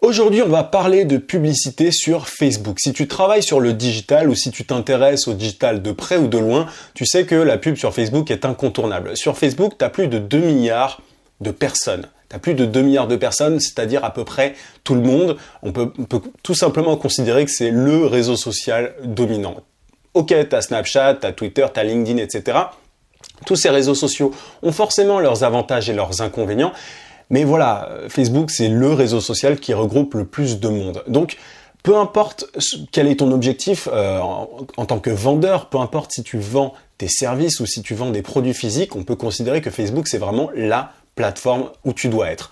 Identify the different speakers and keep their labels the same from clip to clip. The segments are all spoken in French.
Speaker 1: Aujourd'hui, on va parler de publicité sur Facebook. Si tu travailles sur le digital ou si tu t'intéresses au digital de près ou de loin, tu sais que la pub sur Facebook est incontournable. Sur Facebook, tu as plus de 2 milliards de personnes. Tu as plus de 2 milliards de personnes, c'est-à-dire à peu près tout le monde. On peut tout simplement considérer que c'est le réseau social dominant. Ok, tu as Snapchat, tu as Twitter, tu as LinkedIn, etc. Tous ces réseaux sociaux ont forcément leurs avantages et leurs inconvénients. Mais voilà, Facebook, c'est le réseau social qui regroupe le plus de monde. Donc, peu importe quel est ton objectif en tant que vendeur, peu importe si tu vends tes services ou si tu vends des produits physiques, on peut considérer que Facebook, c'est vraiment la plateforme où tu dois être.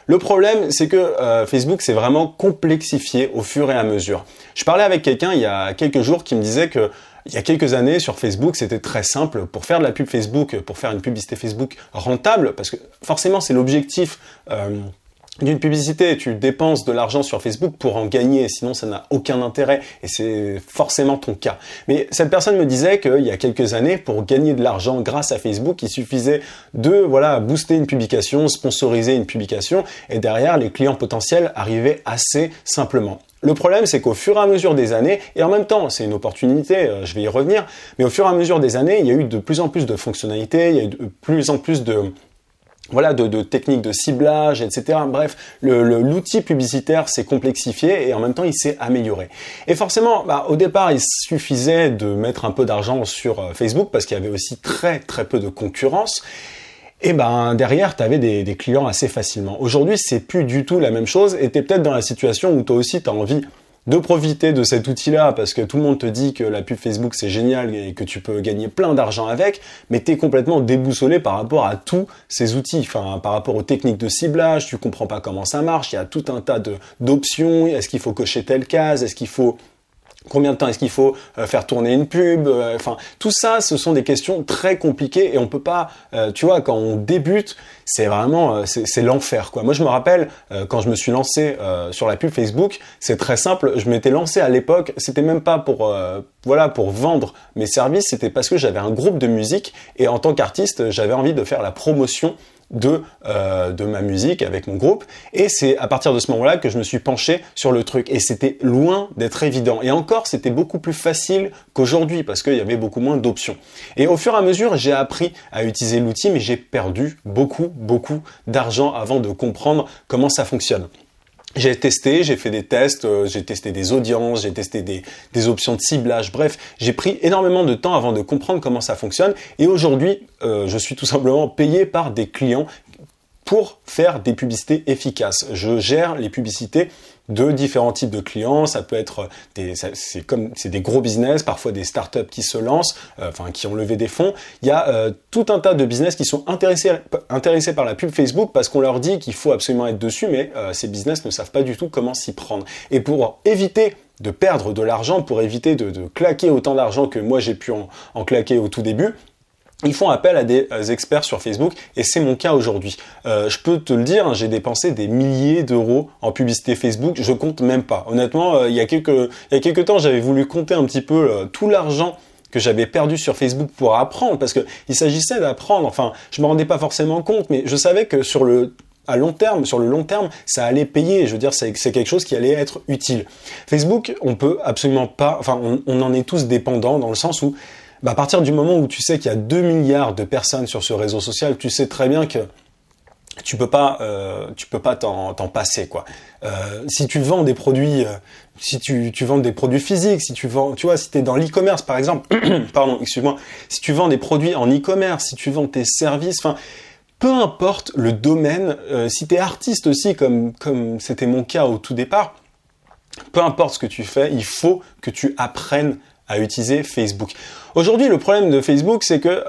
Speaker 1: Le problème, c'est que Facebook s'est vraiment complexifié au fur et à mesure. Je parlais avec quelqu'un il y a quelques jours qui me disait que il y a quelques années, sur Facebook, c'était très simple. Pour faire de la pub Facebook, pour faire une publicité Facebook rentable, parce que forcément, c'est l'objectif d'une publicité. Tu dépenses de l'argent sur Facebook pour en gagner, sinon ça n'a aucun intérêt. Et c'est forcément ton cas. Mais cette personne me disait qu'il y a quelques années, pour gagner de l'argent grâce à Facebook, il suffisait de booster une publication, sponsoriser une publication, et derrière, les clients potentiels arrivaient assez simplement. Le problème, c'est qu'au fur et à mesure des années, et en même temps, c'est une opportunité, je vais y revenir, mais au fur et à mesure des années, il y a eu de plus en plus de fonctionnalités, il y a eu de plus en plus de techniques de ciblage, etc. Bref, l'outil publicitaire s'est complexifié et en même temps, il s'est amélioré. Et forcément, au départ, il suffisait de mettre un peu d'argent sur Facebook parce qu'il y avait aussi très très peu de concurrence. Et derrière, tu avais des clients assez facilement. Aujourd'hui, c'est plus du tout la même chose et tu es peut-être dans la situation où toi aussi tu as envie de profiter de cet outil-là parce que tout le monde te dit que la pub Facebook c'est génial et que tu peux gagner plein d'argent avec, mais tu es complètement déboussolé par rapport à tous ces outils, par rapport aux techniques de ciblage, tu comprends pas comment ça marche, il y a tout un tas d'options, est-ce qu'il faut cocher telle case, combien de temps est-ce qu'il faut faire tourner une pub, tout ça, ce sont des questions très compliquées et on peut pas, quand on débute, c'est vraiment, c'est l'enfer, quoi. Moi, je me rappelle, quand je me suis lancé sur la pub Facebook, c'est très simple, je m'étais lancé à l'époque, c'était même pas pour vendre mes services, c'était parce que j'avais un groupe de musique et en tant qu'artiste, j'avais envie de faire la promotion de ma musique avec mon groupe et c'est à partir de ce moment-là que je me suis penché sur le truc et c'était loin d'être évident et encore c'était beaucoup plus facile qu'aujourd'hui parce qu'il y avait beaucoup moins d'options et au fur et à mesure j'ai appris à utiliser l'outil mais j'ai perdu beaucoup d'argent avant de comprendre comment ça fonctionne. J'ai testé, j'ai fait des tests, j'ai testé des audiences, j'ai testé des options de ciblage, bref, j'ai pris énormément de temps avant de comprendre comment ça fonctionne et aujourd'hui, je suis tout simplement payé par des clients pour faire des publicités efficaces. Je gère les publicités de différents types de clients, ça peut être c'est des gros business, parfois des startups qui se lancent, qui ont levé des fonds. Il y a tout un tas de business qui sont intéressés par la pub Facebook parce qu'on leur dit qu'il faut absolument être dessus, mais ces business ne savent pas du tout comment s'y prendre. Et pour éviter de perdre de l'argent, pour éviter de claquer autant d'argent que moi j'ai pu en claquer au tout début, ils font appel à des experts sur Facebook et c'est mon cas aujourd'hui. Je peux te le dire, j'ai dépensé des milliers d'euros en publicité Facebook, je compte même pas. Honnêtement, il y a quelques temps, j'avais voulu compter un petit peu tout l'argent que j'avais perdu sur Facebook pour apprendre parce que il s'agissait d'apprendre. Je me rendais pas forcément compte, mais je savais que sur le long terme, ça allait payer. Je veux dire, c'est quelque chose qui allait être utile. Facebook, on peut absolument pas, on en est tous dépendants dans le sens où à partir du moment où tu sais qu'il y a 2 milliards de personnes sur ce réseau social, tu sais très bien que tu peux pas t'en passer, quoi. Si tu vends des produits, si tu vends des produits physiques, si t'es dans l'e-commerce par exemple, pardon, excuse-moi, si tu vends des produits en e-commerce, si tu vends tes services, peu importe le domaine, si t'es artiste aussi, comme c'était mon cas au tout départ, peu importe ce que tu fais, il faut que tu apprennes à utiliser Facebook. Aujourd'hui, le problème de Facebook, c'est que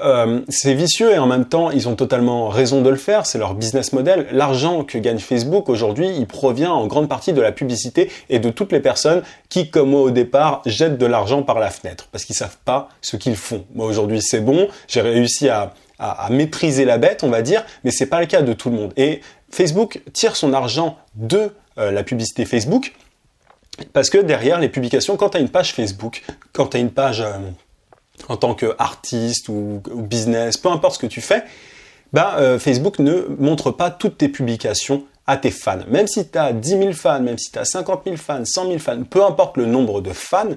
Speaker 1: c'est vicieux et en même temps, ils ont totalement raison de le faire, c'est leur business model. L'argent que gagne Facebook aujourd'hui, il provient en grande partie de la publicité et de toutes les personnes qui, comme moi au départ, jettent de l'argent par la fenêtre parce qu'ils savent pas ce qu'ils font. Moi aujourd'hui, c'est bon, j'ai réussi à maîtriser la bête, on va dire, mais c'est pas le cas de tout le monde. Et Facebook tire son argent de la publicité Facebook parce que derrière les publications, quand tu as une page Facebook, quand tu as une page en tant qu'artiste ou business, peu importe ce que tu fais, Facebook ne montre pas toutes tes publications à tes fans. Même si tu as 10 000 fans, même si tu as 50 000 fans, 100 000 fans, peu importe le nombre de fans,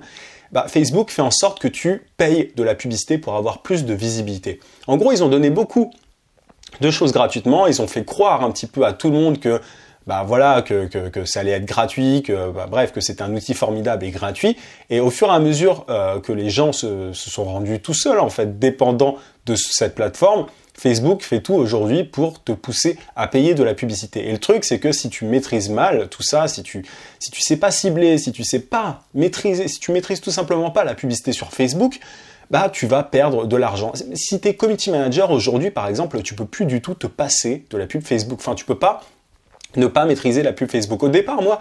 Speaker 1: Facebook fait en sorte que tu payes de la publicité pour avoir plus de visibilité. En gros, ils ont donné beaucoup de choses gratuitement, ils ont fait croire un petit peu à tout le monde que que ça allait être gratuit, que c'était un outil formidable et gratuit. Et au fur et à mesure que les gens se sont rendus tout seuls, en fait, dépendants de cette plateforme, Facebook fait tout aujourd'hui pour te pousser à payer de la publicité. Et le truc, c'est que si tu maîtrises mal tout ça, si tu sais pas cibler, si tu sais pas maîtriser, si tu maîtrises tout simplement pas la publicité sur Facebook, tu vas perdre de l'argent. Si tu es community manager aujourd'hui, par exemple, tu peux plus du tout te passer de la pub Facebook. Enfin, tu peux pas ne pas maîtriser la pub Facebook. Au départ, moi,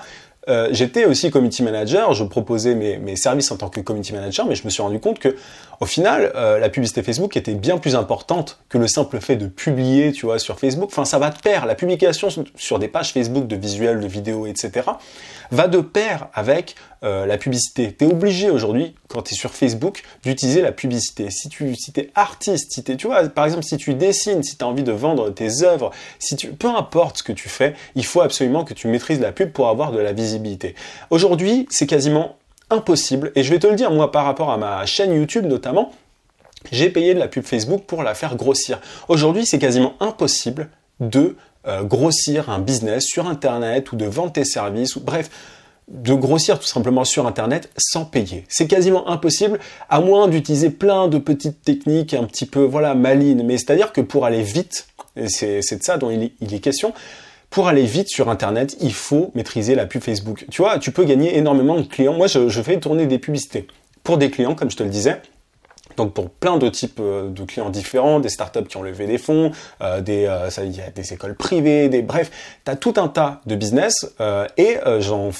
Speaker 1: j'étais aussi community manager, je proposais mes services en tant que community manager, mais je me suis rendu compte que, au final, la publicité Facebook était bien plus importante que le simple fait de publier, tu vois, sur Facebook. Enfin, ça va de pair. La publication sur des pages Facebook de visuels, de vidéos, etc., va de pair avec la publicité. Tu es obligé aujourd'hui, quand tu es sur Facebook, d'utiliser la publicité. Si tu es artiste, tu vois, par exemple, si tu dessines, si tu as envie de vendre tes œuvres, peu importe ce que tu fais, il faut absolument que tu maîtrises la pub pour avoir de la visibilité. Aujourd'hui, c'est quasiment impossible, et je vais te le dire, moi, par rapport à ma chaîne YouTube notamment, j'ai payé de la pub Facebook pour la faire grossir. Aujourd'hui, c'est quasiment impossible de grossir un business sur Internet ou de vendre tes services, ou bref, de grossir tout simplement sur Internet sans payer. C'est quasiment impossible, à moins d'utiliser plein de petites techniques un petit peu malines. Mais c'est-à-dire que pour aller vite, et c'est de ça dont il est question, pour aller vite sur Internet, il faut maîtriser la pub Facebook. Tu vois, tu peux gagner énormément de clients. Moi, je fais tourner des publicités pour des clients, comme je te le disais. Donc pour plein de types de clients différents, des startups qui ont levé des fonds, il y a des écoles privées, bref, tu as tout un tas de business et j'en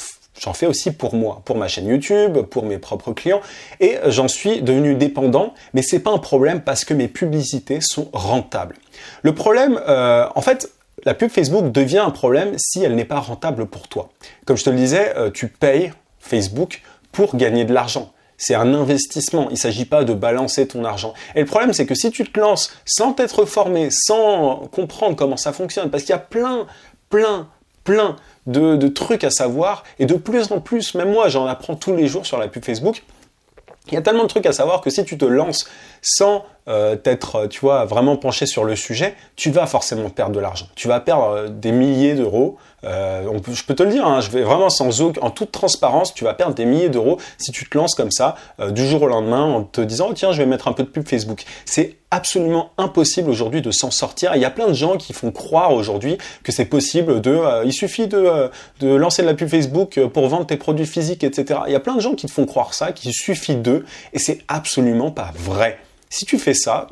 Speaker 1: fais aussi pour moi, pour ma chaîne YouTube, pour mes propres clients, et j'en suis devenu dépendant, mais c'est pas un problème parce que mes publicités sont rentables. Le problème, en fait, la pub Facebook devient un problème si elle n'est pas rentable pour toi. Comme je te le disais, tu payes Facebook pour gagner de l'argent. C'est un investissement, il ne s'agit pas de balancer ton argent. Et le problème, c'est que si tu te lances sans t'être formé, sans comprendre comment ça fonctionne, parce qu'il y a plein de trucs à savoir, et de plus en plus, même moi, j'en apprends tous les jours sur la pub Facebook, il y a tellement de trucs à savoir que si tu te lances sans t'être, tu vois, vraiment penché sur le sujet, tu vas forcément perdre de l'argent. Tu vas perdre des milliers d'euros. Je peux te le dire, hein, je vais vraiment en toute transparence, tu vas perdre des milliers d'euros si tu te lances comme ça du jour au lendemain en te disant oh, tiens, je vais mettre un peu de pub Facebook. C'est absolument impossible aujourd'hui de s'en sortir. Il y a plein de gens qui font croire aujourd'hui que c'est possible il suffit de lancer de la pub Facebook pour vendre tes produits physiques, etc. Il y a plein de gens qui te font croire ça, qu'il suffit d'eux, et c'est absolument pas vrai. Si tu fais ça,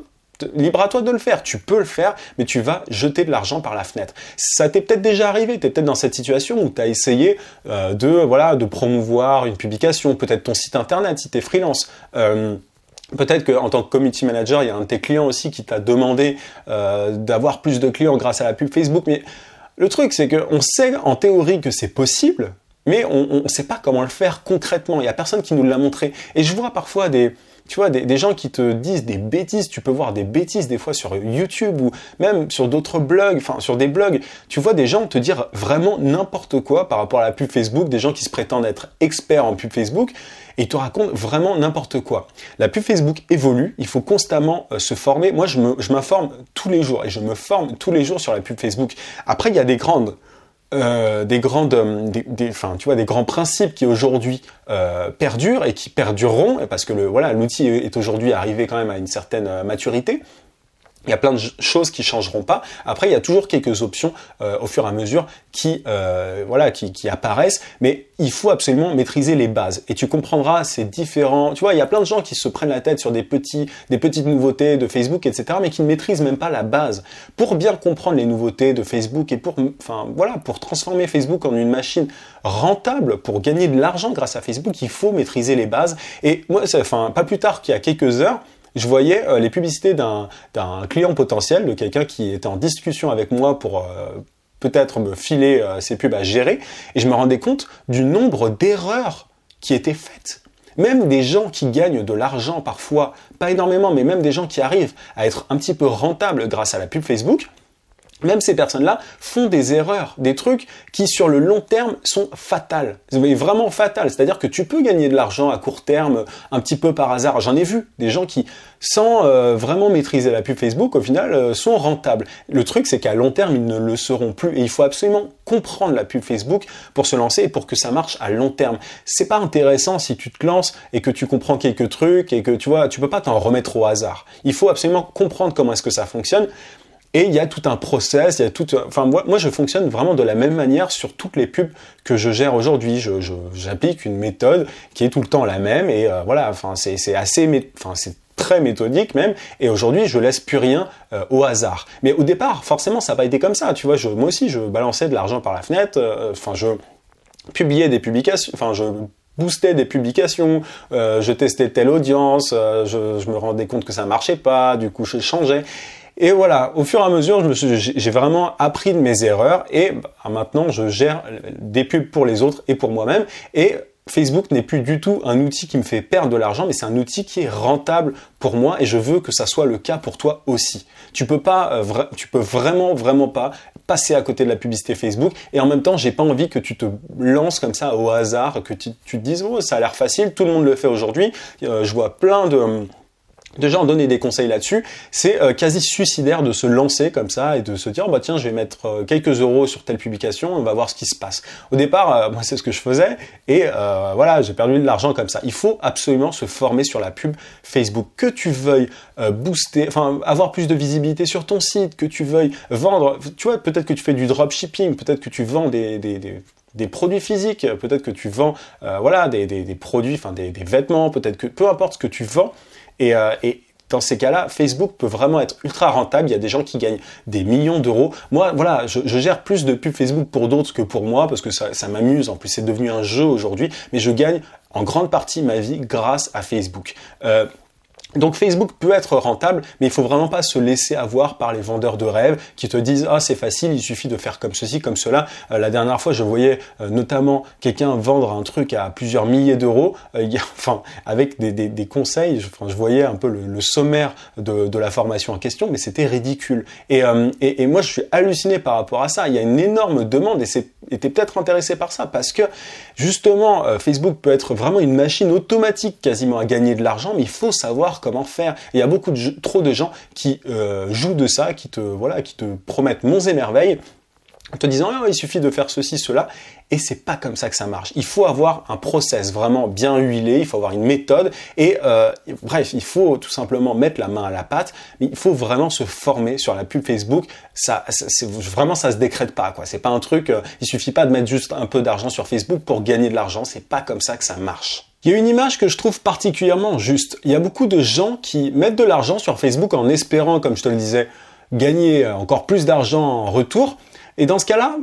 Speaker 1: libre à toi de le faire, tu peux le faire, mais tu vas jeter de l'argent par la fenêtre. Ça t'est peut-être déjà arrivé, tu es peut-être dans cette situation où tu as essayé de promouvoir une publication, peut-être ton site internet si tu es freelance. Peut-être qu'en tant que community manager, il y a un de tes clients aussi qui t'a demandé d'avoir plus de clients grâce à la pub Facebook. Mais le truc, c'est qu'on sait en théorie que c'est possible, mais on ne sait pas comment le faire concrètement. Il n'y a personne qui nous l'a montré. Et je vois parfois des gens qui te disent des bêtises. Tu peux voir des bêtises des fois sur YouTube ou même sur d'autres blogs, enfin sur des blogs. Tu vois des gens te dire vraiment n'importe quoi par rapport à la pub Facebook, des gens qui se prétendent être experts en pub Facebook et ils te racontent vraiment n'importe quoi. La pub Facebook évolue, il faut constamment se former. Moi, je m'informe tous les jours et je me forme tous les jours sur la pub Facebook. Après, il y a des grands principes qui aujourd'hui perdurent et qui perdureront parce que l'outil est aujourd'hui arrivé quand même à une certaine maturité. Il y a plein de choses qui changeront pas. Après, il y a toujours quelques options au fur et à mesure qui apparaissent, mais il faut absolument maîtriser les bases. Et tu comprendras ces différents... Tu vois, il y a plein de gens qui se prennent la tête sur des petites nouveautés de Facebook, etc., mais qui ne maîtrisent même pas la base. Pour bien comprendre les nouveautés de Facebook et pour transformer Facebook en une machine rentable, pour gagner de l'argent grâce à Facebook, il faut maîtriser les bases. Et moi, pas plus tard qu'il y a quelques heures, je voyais les publicités d'un client potentiel, de quelqu'un qui était en discussion avec moi pour peut-être me filer ses pubs à gérer, et je me rendais compte du nombre d'erreurs qui étaient faites. Même des gens qui gagnent de l'argent parfois, pas énormément, mais même des gens qui arrivent à être un petit peu rentables grâce à la pub Facebook, même ces personnes-là font des erreurs, des trucs qui sur le long terme sont fatals, mais vraiment fatals. C'est-à-dire que tu peux gagner de l'argent à court terme, un petit peu par hasard. J'en ai vu des gens qui, sans vraiment maîtriser la pub Facebook, au final, sont rentables. Le truc, c'est qu'à long terme, ils ne le seront plus. Et il faut absolument comprendre la pub Facebook pour se lancer et pour que ça marche à long terme. C'est pas intéressant si tu te lances et que tu comprends quelques trucs et que tu vois, tu peux pas t'en remettre au hasard. Il faut absolument comprendre comment est-ce que ça fonctionne. Et il y a tout un process, il y a tout. Enfin, moi, je fonctionne vraiment de la même manière sur toutes les pubs que je gère aujourd'hui. J'applique une méthode qui est tout le temps la même, et voilà. Enfin, c'est très méthodique même. Et aujourd'hui, je laisse plus rien au hasard. Mais au départ, forcément, ça n'a pas été comme ça. Tu vois, moi aussi, je balançais de l'argent par la fenêtre. Enfin, je publiais des publications. Enfin, je boostais des publications, je testais telle audience, je me rendais compte que ça marchait pas. Du coup, je changeais. Et voilà, au fur et à mesure, j'ai vraiment appris de mes erreurs et maintenant je gère des pubs pour les autres et pour moi-même. Et Facebook n'est plus du tout un outil qui me fait perdre de l'argent, mais c'est un outil qui est rentable pour moi et je veux que ça soit le cas pour toi aussi. Tu peux vraiment pas passer à côté de la publicité Facebook et en même temps, j'ai pas envie que tu te lances comme ça au hasard, que tu te dises oh ça a l'air facile, tout le monde le fait aujourd'hui. Je vois plein de gens donner des conseils là-dessus, c'est quasi suicidaire de se lancer comme ça et de se dire bah tiens je vais mettre quelques euros sur telle publication, on va voir ce qui se passe. Au départ, moi c'est ce que je faisais et voilà j'ai perdu de l'argent comme ça. Il faut absolument se former sur la pub Facebook, que tu veuilles booster, enfin avoir plus de visibilité sur ton site, que tu veuilles vendre, tu vois peut-être que tu fais du dropshipping, peut-être que tu vends des produits physiques, peut-être que tu vends voilà des produits, enfin des vêtements, peut-être que peu importe ce que tu vends. Et dans ces cas-là, Facebook peut vraiment être ultra rentable. Il y a des gens qui gagnent des millions d'euros. Moi, voilà, je gère plus de pubs Facebook pour d'autres que pour moi parce que ça m'amuse. En plus, c'est devenu un jeu aujourd'hui. Mais je gagne en grande partie ma vie grâce à Facebook. Donc Facebook peut être rentable, mais il faut vraiment pas se laisser avoir par les vendeurs de rêves qui te disent « Ah, c'est facile, il suffit de faire comme ceci, comme cela. » La dernière fois, je voyais notamment quelqu'un vendre un truc à plusieurs milliers d'euros, enfin, avec des conseils. Je voyais un peu le sommaire de la formation en question, mais c'était ridicule. Et moi, je suis halluciné par rapport à ça. Il y a une énorme demande et t'es peut-être intéressé par ça parce que justement, Facebook peut être vraiment une machine automatique quasiment à gagner de l'argent, mais il faut savoir comment faire. Et il y a trop de gens qui jouent de ça, qui te promettent monts et merveilles, en te disant oh, il suffit de faire ceci, cela, et c'est pas comme ça que ça marche. Il faut avoir un process vraiment bien huilé, il faut avoir une méthode, et bref, il faut tout simplement mettre la main à la pâte, mais il faut vraiment se former sur la pub Facebook. Ça se décrète pas, quoi. C'est pas un truc, il suffit pas de mettre juste un peu d'argent sur Facebook pour gagner de l'argent, c'est pas comme ça que ça marche. Il y a une image que je trouve particulièrement juste. Il y a beaucoup de gens qui mettent de l'argent sur Facebook en espérant, comme je te le disais, gagner encore plus d'argent en retour. Et dans ce cas-là,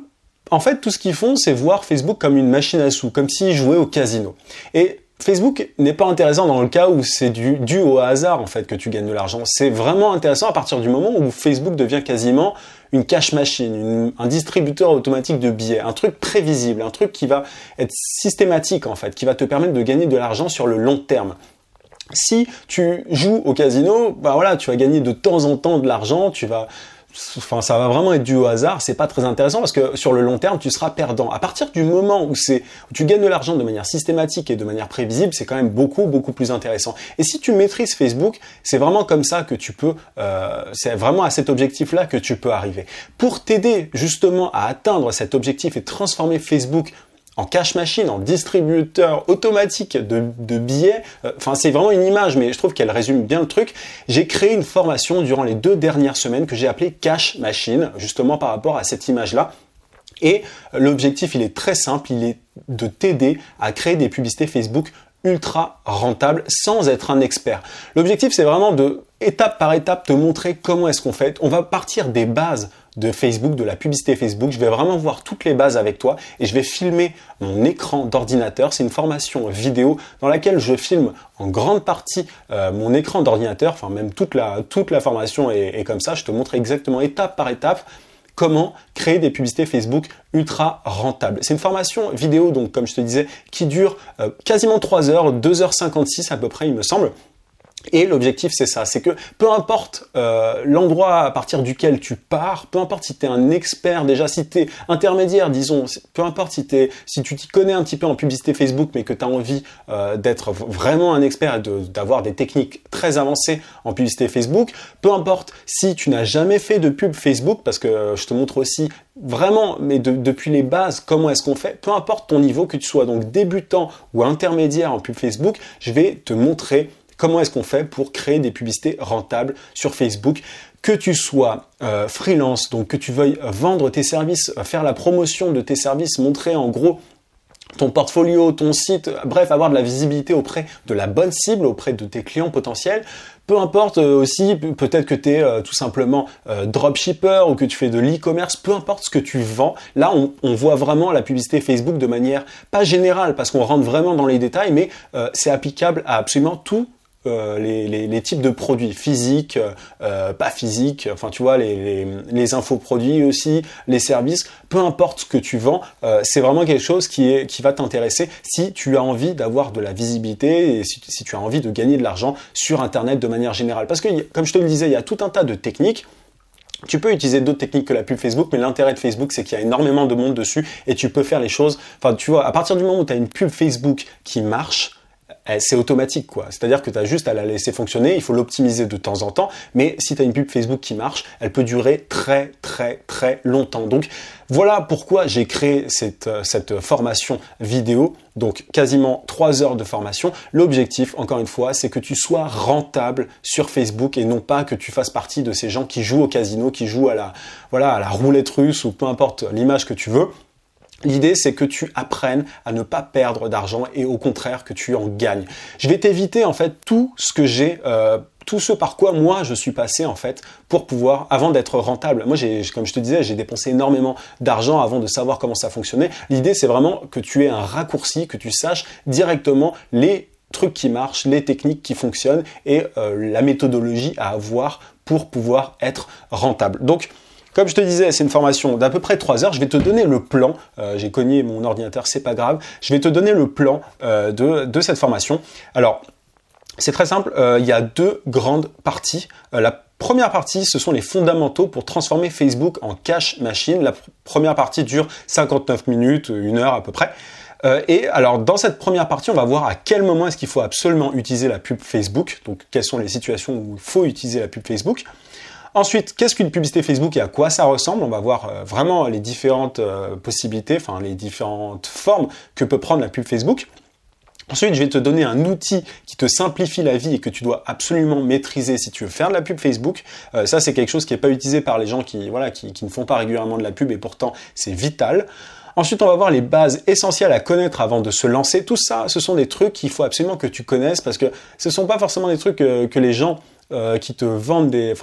Speaker 1: en fait, tout ce qu'ils font, c'est voir Facebook comme une machine à sous, comme s'ils jouaient au casino. Et Facebook n'est pas intéressant dans le cas où c'est dû au hasard, en fait, que tu gagnes de l'argent. C'est vraiment intéressant à partir du moment où Facebook devient quasiment une cash machine, un distributeur automatique de billets, un truc prévisible, un truc qui va être systématique, en fait, qui va te permettre de gagner de l'argent sur le long terme. Si tu joues au casino, bah voilà, tu vas gagner de temps en temps de l'argent, ça va vraiment être dû au hasard, c'est pas très intéressant parce que sur le long terme, tu seras perdant. À partir du moment où tu gagnes de l'argent de manière systématique et de manière prévisible, c'est quand même beaucoup plus intéressant. Et si tu maîtrises Facebook, c'est vraiment comme ça que tu peux, c'est vraiment à cet objectif-là que tu peux arriver. Pour t'aider justement à atteindre cet objectif et transformer Facebook en cash machine, en distributeur automatique de billets, enfin c'est vraiment une image, mais je trouve qu'elle résume bien le truc. J'ai créé une formation durant les 2 dernières semaines que j'ai appelée Cash Machine, justement par rapport à cette image-là. Et l'objectif, il est très simple, il est de t'aider à créer des publicités Facebook ultra rentables sans être un expert. L'objectif, c'est vraiment de, étape par étape, te montrer comment est-ce qu'on fait. On va partir des bases de Facebook, de la publicité Facebook. Je vais vraiment voir toutes les bases avec toi et je vais filmer mon écran d'ordinateur. C'est une formation vidéo dans laquelle je filme en grande partie mon écran d'ordinateur, enfin même toute la formation est comme ça. Je te montre exactement étape par étape comment créer des publicités Facebook ultra rentables. C'est une formation vidéo, donc comme je te disais, qui dure quasiment 3 heures, 2h56 à peu près, il me semble. Et l'objectif, c'est ça, c'est que peu importe l'endroit à partir duquel tu pars, peu importe si tu es un expert déjà, si tu es intermédiaire, disons, peu importe si tu t'y connais un petit peu en publicité Facebook, mais que tu as envie d'être vraiment un expert et d'avoir des techniques très avancées en publicité Facebook, peu importe si tu n'as jamais fait de pub Facebook, parce que je te montre aussi vraiment, mais depuis les bases, comment est-ce qu'on fait, peu importe ton niveau, que tu sois donc débutant ou intermédiaire en pub Facebook, je vais te montrer comment est-ce qu'on fait pour créer des publicités rentables sur Facebook, que tu sois freelance, donc que tu veuilles vendre tes services, faire la promotion de tes services, montrer en gros ton portfolio, ton site, bref, avoir de la visibilité auprès de la bonne cible, auprès de tes clients potentiels. Peu importe aussi, peut-être que tu es tout simplement dropshipper ou que tu fais de l'e-commerce, peu importe ce que tu vends. Là, on voit vraiment la publicité Facebook de manière pas générale parce qu'on rentre vraiment dans les détails, mais c'est applicable à absolument tout. Les types de produits physiques, pas physiques, enfin tu vois, les infoproduits aussi, les services, peu importe ce que tu vends, c'est vraiment quelque chose qui va t'intéresser si tu as envie d'avoir de la visibilité et si tu as envie de gagner de l'argent sur Internet de manière générale. Parce que, comme je te le disais, il y a tout un tas de techniques. Tu peux utiliser d'autres techniques que la pub Facebook, mais l'intérêt de Facebook, c'est qu'il y a énormément de monde dessus et tu peux faire les choses. Enfin, tu vois, à partir du moment où tu as une pub Facebook qui marche, c'est automatique quoi. C'est-à-dire que tu as juste à la laisser fonctionner, il faut l'optimiser de temps en temps, mais si tu as une pub Facebook qui marche, elle peut durer très très très longtemps. Donc voilà pourquoi j'ai créé cette formation vidéo, donc quasiment 3 heures de formation. L'objectif, encore une fois, c'est que tu sois rentable sur Facebook et non pas que tu fasses partie de ces gens qui jouent au casino, qui jouent à la roulette russe ou peu importe l'image que tu veux. L'idée, c'est que tu apprennes à ne pas perdre d'argent et au contraire que tu en gagnes. Je vais t'éviter en fait tout ce par quoi moi je suis passé en fait pour pouvoir, avant d'être rentable. Moi, comme je te disais, j'ai dépensé énormément d'argent avant de savoir comment ça fonctionnait. L'idée, c'est vraiment que tu aies un raccourci, que tu saches directement les trucs qui marchent, les techniques qui fonctionnent et la méthodologie à avoir pour pouvoir être rentable. Donc, comme je te disais, c'est une formation d'à peu près 3 heures. Je vais te donner le plan. J'ai cogné mon ordinateur, c'est pas grave. Je vais te donner le plan de cette formation. Alors, c'est très simple. Il y a 2 grandes parties. La première partie, ce sont les fondamentaux pour transformer Facebook en cash machine. La première partie dure 59 minutes, 1 heure à peu près. Et alors, dans cette première partie, on va voir à quel moment est-ce qu'il faut absolument utiliser la pub Facebook. Donc, quelles sont les situations où il faut utiliser la pub Facebook. Ensuite, qu'est-ce qu'une publicité Facebook et à quoi ça ressemble? On va voir vraiment les différentes possibilités, enfin les différentes formes que peut prendre la pub Facebook. Ensuite, je vais te donner un outil qui te simplifie la vie et que tu dois absolument maîtriser si tu veux faire de la pub Facebook. Ça, c'est quelque chose qui n'est pas utilisé par les gens qui ne font pas régulièrement de la pub et pourtant, c'est vital. Ensuite, on va voir les bases essentielles à connaître avant de se lancer. Tout ça, ce sont des trucs qu'il faut absolument que tu connaisses parce que ce ne sont pas forcément des trucs que les gens qui te vendent des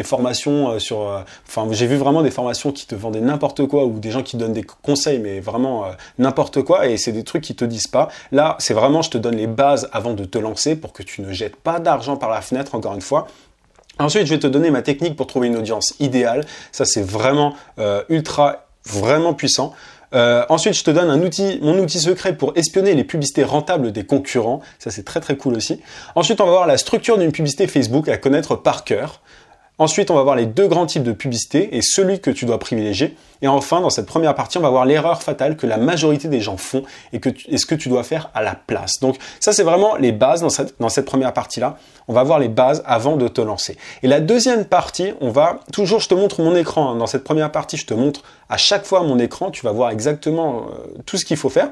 Speaker 1: formations j'ai vu vraiment des formations qui te vendaient n'importe quoi ou des gens qui donnent des conseils mais vraiment n'importe quoi et c'est des trucs qui te disent pas. Là, c'est vraiment je te donne les bases avant de te lancer pour que tu ne jettes pas d'argent par la fenêtre encore une fois. Ensuite, je vais te donner ma technique pour trouver une audience idéale. Ça, c'est vraiment vraiment puissant. Ensuite, je te donne mon outil secret pour espionner les publicités rentables des concurrents. Ça, c'est très très cool aussi. Ensuite, on va voir la structure d'une publicité Facebook à connaître par cœur. Ensuite, on va voir les 2 grands types de publicité et celui que tu dois privilégier. Et enfin, dans cette première partie, on va voir l'erreur fatale que la majorité des gens font et ce que tu dois faire à la place. Donc ça, c'est vraiment les bases dans cette première partie-là. On va voir les bases avant de te lancer. Et la deuxième partie, je te montre mon écran. Dans cette première partie, je te montre à chaque fois mon écran. Tu vas voir exactement tout ce qu'il faut faire.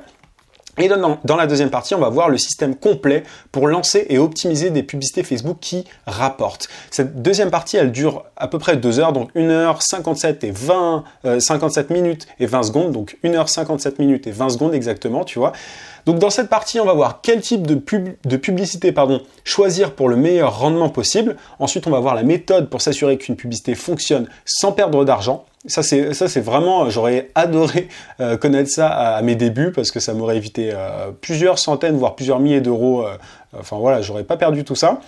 Speaker 1: Et dans la deuxième partie, on va voir le système complet pour lancer et optimiser des publicités Facebook qui rapportent. Cette deuxième partie, elle dure à peu près 2 heures, donc 1 heure 57 minutes et 20 secondes, donc 1 heure 57 minutes et 20 secondes exactement, tu vois. Donc dans cette partie, on va voir quel type de publicité choisir pour le meilleur rendement possible. Ensuite, on va voir la méthode pour s'assurer qu'une publicité fonctionne sans perdre d'argent. Ça c'est vraiment, j'aurais adoré connaître ça à mes débuts parce que ça m'aurait évité plusieurs centaines, voire plusieurs milliers d'euros. J'aurais pas perdu tout ça.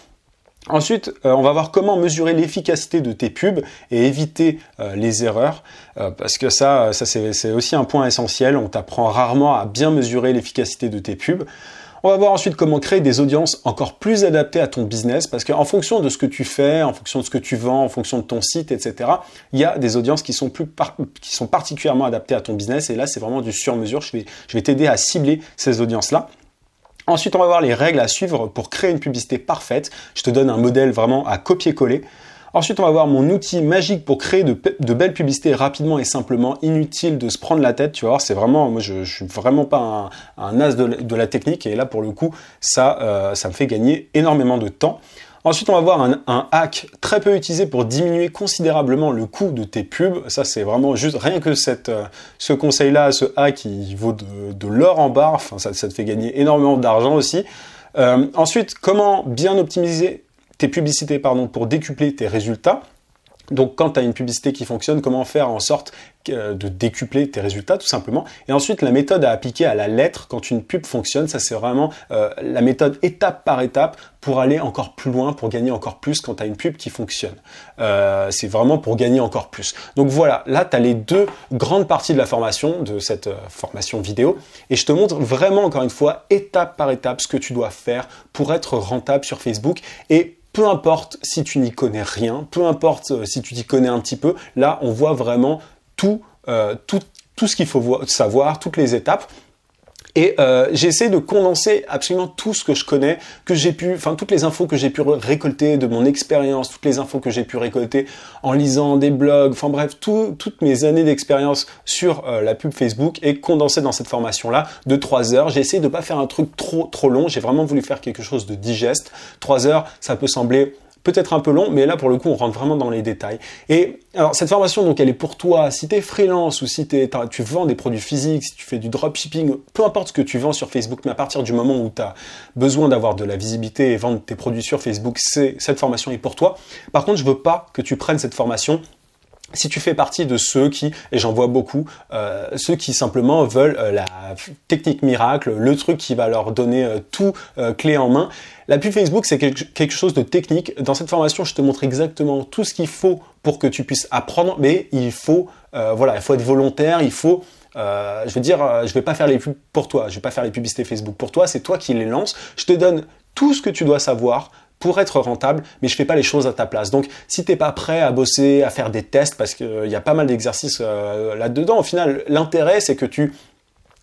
Speaker 1: Ensuite, on va voir comment mesurer l'efficacité de tes pubs et éviter les erreurs, parce que c'est aussi un point essentiel. On t'apprend rarement à bien mesurer l'efficacité de tes pubs. On va voir ensuite comment créer des audiences encore plus adaptées à ton business, parce qu'en fonction de ce que tu fais, en fonction de ce que tu vends, en fonction de ton site, etc., il y a des audiences qui sont particulièrement adaptées à ton business, et là c'est vraiment du sur-mesure. Je vais t'aider à cibler ces audiences-là. Ensuite, on va voir les règles à suivre pour créer une publicité parfaite. Je te donne un modèle vraiment à copier-coller. Ensuite, on va voir mon outil magique pour créer de belles publicités rapidement et simplement, inutile de se prendre la tête. Tu vas voir, c'est vraiment, moi je suis vraiment pas un as de la technique, et là pour le coup, ça me fait gagner énormément de temps. Ensuite, on va voir un hack très peu utilisé pour diminuer considérablement le coût de tes pubs. Ça, c'est vraiment juste, rien que ce conseil-là, ce hack, il vaut de l'or en barre. Enfin, ça te fait gagner énormément d'argent aussi. Ensuite, comment bien optimiser tes publicités, pour décupler tes résultats. Donc, quand tu as une publicité qui fonctionne, comment faire en sorte de décupler tes résultats, tout simplement. Et ensuite, la méthode à appliquer à la lettre quand une pub fonctionne, ça c'est vraiment la méthode étape par étape pour aller encore plus loin, pour gagner encore plus quand tu as une pub qui fonctionne. C'est vraiment pour gagner encore plus. Donc voilà, là tu as les deux grandes parties de la formation, de cette formation vidéo, et je te montre vraiment, encore une fois, étape par étape, ce que tu dois faire pour être rentable sur Facebook. Et peu importe si tu n'y connais rien, peu importe si tu t'y connais un petit peu, là on voit vraiment tout ce qu'il faut savoir, toutes les étapes. Et j'essaie de condenser absolument tout ce que je connais, toutes les infos que j'ai pu récolter de mon expérience, toutes les infos que j'ai pu récolter en lisant des blogs, enfin bref, toutes mes années d'expérience sur la pub Facebook est condensée dans cette formation-là de 3 heures. J'ai essayé de ne pas faire un truc trop long, j'ai vraiment voulu faire quelque chose de digeste. 3 heures, ça peut sembler peut-être un peu long, mais là pour le coup on rentre vraiment dans les détails. Et alors cette formation, donc elle est pour toi si tu es freelance ou si tu vends des produits physiques, si tu fais du dropshipping, peu importe ce que tu vends sur Facebook, mais à partir du moment où tu as besoin d'avoir de la visibilité et vendre tes produits sur Facebook, cette formation est pour toi. Par contre, je veux pas que tu prennes cette formation si tu fais partie de ceux qui, et j'en vois beaucoup, ceux qui simplement veulent la technique miracle, le truc qui va leur donner tout clé en main. La pub Facebook, c'est quelque chose de technique. Dans cette formation, je te montre exactement tout ce qu'il faut pour que tu puisses apprendre, mais il faut être volontaire, il faut... je vais pas faire les pubs pour toi, je vais pas faire les publicités Facebook pour toi, c'est toi qui les lances. Je te donne tout ce que tu dois savoir pour être rentable, mais je fais pas les choses à ta place. Donc, si t'es pas prêt à bosser, à faire des tests, parce qu'il y a pas mal d'exercices là-dedans, au final, l'intérêt, c'est que tu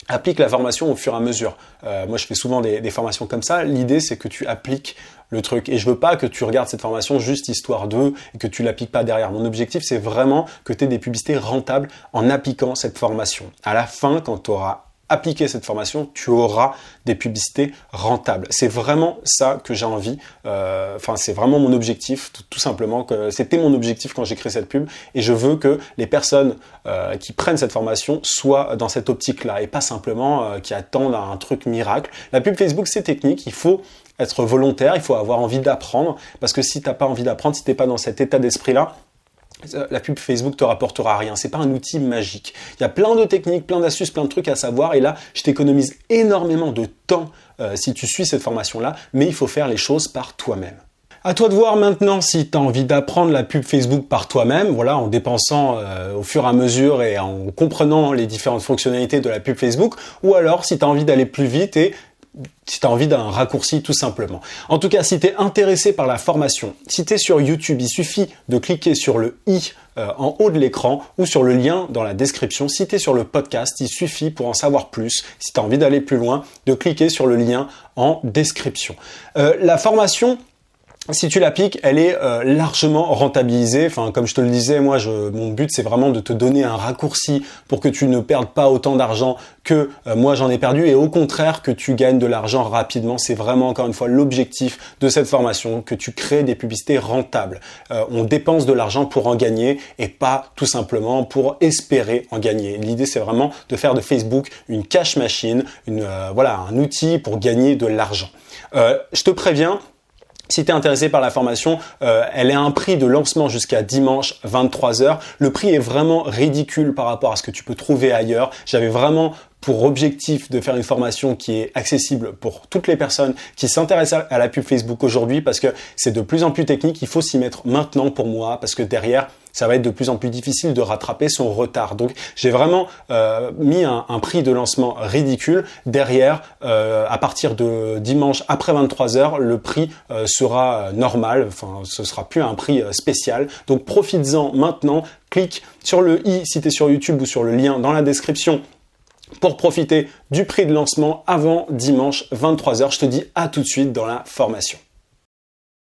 Speaker 1: appliques la formation au fur et à mesure. Moi, je fais souvent des formations comme ça. L'idée, c'est que tu appliques le truc. Et je veux pas que tu regardes cette formation juste histoire d'eux et que tu l'appliques pas derrière. Mon objectif, c'est vraiment que tu aies des publicités rentables en appliquant cette formation. À la fin, quand tu auras appliquer cette formation, tu auras des publicités rentables. C'est vraiment ça que j'ai envie. C'est vraiment mon objectif, tout simplement. C'était mon objectif quand j'ai créé cette pub. Et je veux que les personnes qui prennent cette formation soient dans cette optique-là et pas simplement qui attendent un truc miracle. La pub Facebook, c'est technique. Il faut être volontaire, il faut avoir envie d'apprendre. Parce que si tu n'as pas envie d'apprendre, si tu n'es pas dans cet état d'esprit-là, la pub Facebook te rapportera rien. C'est pas un outil magique. Il y a plein de techniques, plein d'astuces, plein de trucs à savoir. Et là, je t'économise énormément de temps si tu suis cette formation-là. Mais il faut faire les choses par toi-même. À toi de voir maintenant si tu as envie d'apprendre la pub Facebook par toi-même, en dépensant au fur et à mesure et en comprenant les différentes fonctionnalités de la pub Facebook, ou alors si tu as envie d'aller plus vite et si tu as envie d'un raccourci tout simplement. En tout cas, si tu es intéressé par la formation, si tu es sur YouTube, il suffit de cliquer sur le i en haut de l'écran ou sur le lien dans la description. Si tu es sur le podcast, il suffit pour en savoir plus, si tu as envie d'aller plus loin, de cliquer sur le lien en description. La formation, si tu l'appliques, elle est largement rentabilisée. Comme je te le disais, mon but, c'est vraiment de te donner un raccourci pour que tu ne perdes pas autant d'argent que moi j'en ai perdu et au contraire que tu gagnes de l'argent rapidement. C'est vraiment encore une fois l'objectif de cette formation, que tu crées des publicités rentables. On dépense de l'argent pour en gagner et pas tout simplement pour espérer en gagner. L'idée, c'est vraiment de faire de Facebook une cash machine, un outil pour gagner de l'argent. Je te préviens, si tu es intéressé par la formation, elle est à un prix de lancement jusqu'à dimanche 23h. Le prix est vraiment ridicule par rapport à ce que tu peux trouver ailleurs. J'avais vraiment pour objectif de faire une formation qui est accessible pour toutes les personnes qui s'intéressent à la pub Facebook aujourd'hui parce que c'est de plus en plus technique. Il faut s'y mettre maintenant pour moi parce que derrière, ça va être de plus en plus difficile de rattraper son retard. Donc j'ai vraiment mis un prix de lancement ridicule. Derrière, à partir de dimanche après 23h, le prix sera normal, enfin ce sera plus un prix spécial. Donc profites-en maintenant, clique sur le i si tu es sur YouTube ou sur le lien dans la description pour profiter du prix de lancement avant dimanche 23h. Je te dis à tout de suite dans la formation.